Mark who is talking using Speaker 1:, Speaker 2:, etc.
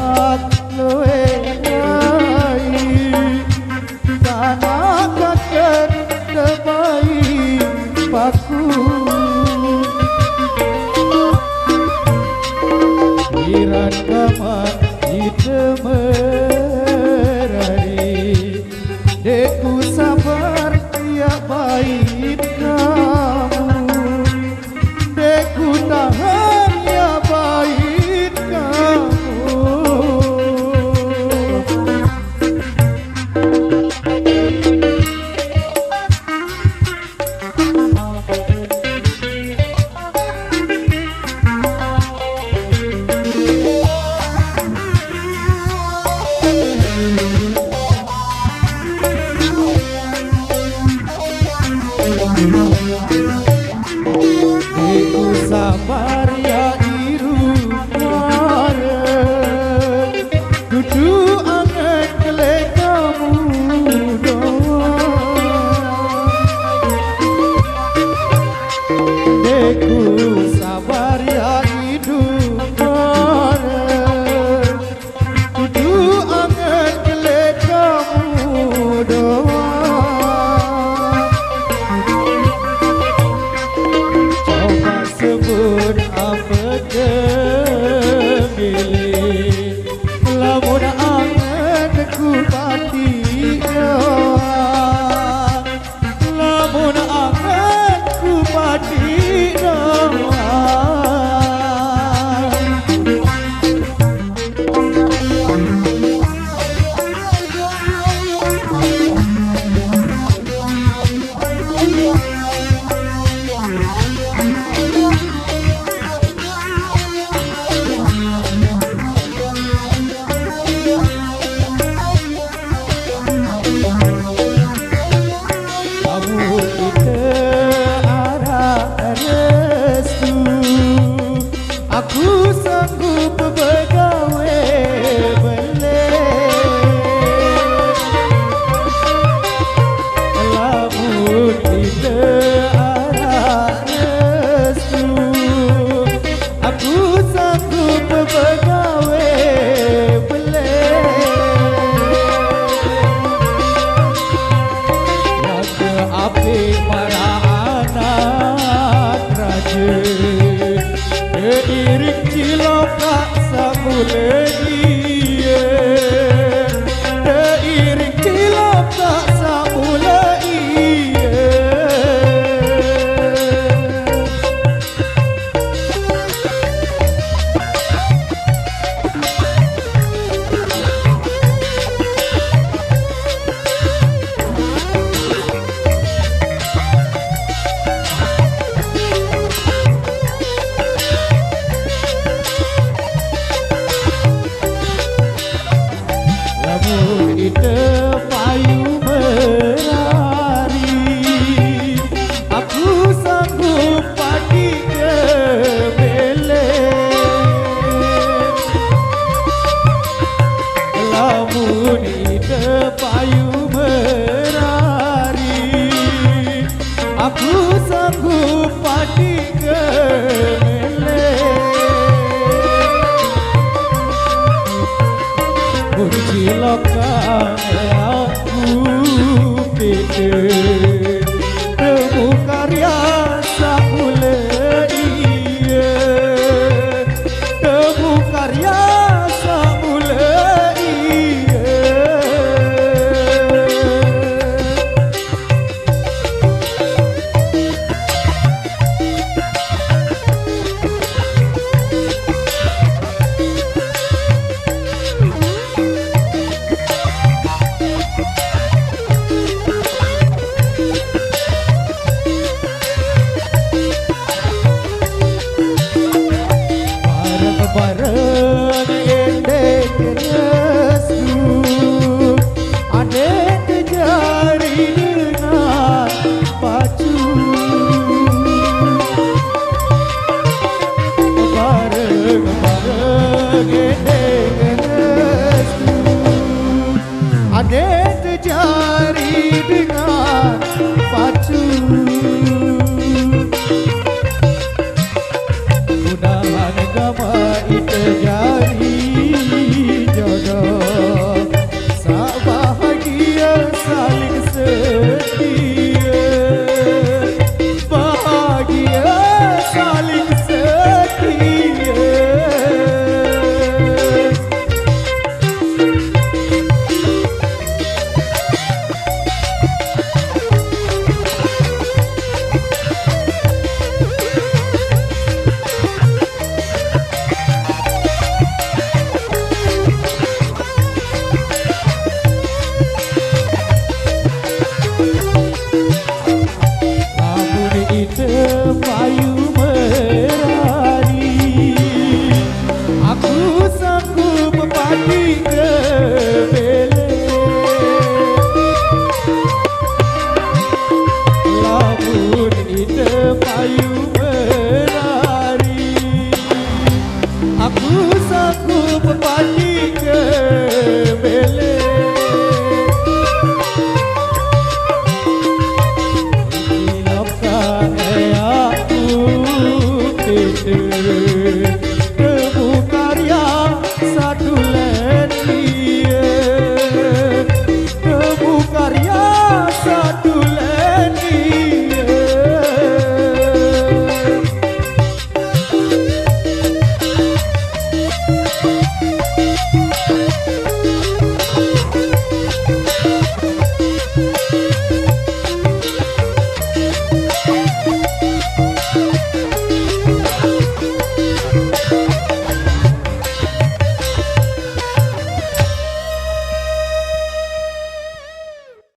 Speaker 1: awak luwe baik karena kakek terbaik paku iran kamar itemerari deku sabar ya baik kamu deku tahan ya baik kamu deku sabar ya iru bareng dudu angen kele kamu doang deku sabar ya hidup bareng dudu angen kele kamu doang sebut apa kemilih lamun angen ku pati doang lamun angen ku pati doang aku sanggup bergawe beleh lamun kita arah restu aku sanggup bergawe beleh jaga api para anak raja iring ciloka samule iye iring ciloka samule iye kita payu menari aku sanggup pagi ke beleng lamun kita payu menari aku sanggup pagi ke kunci lokal aku pikir temu karya samule iye temu karya samule iye bareng endek restu adek jari dengan pacu bareng endek restu adek jari dengan pacu mudahan gama itu jari hati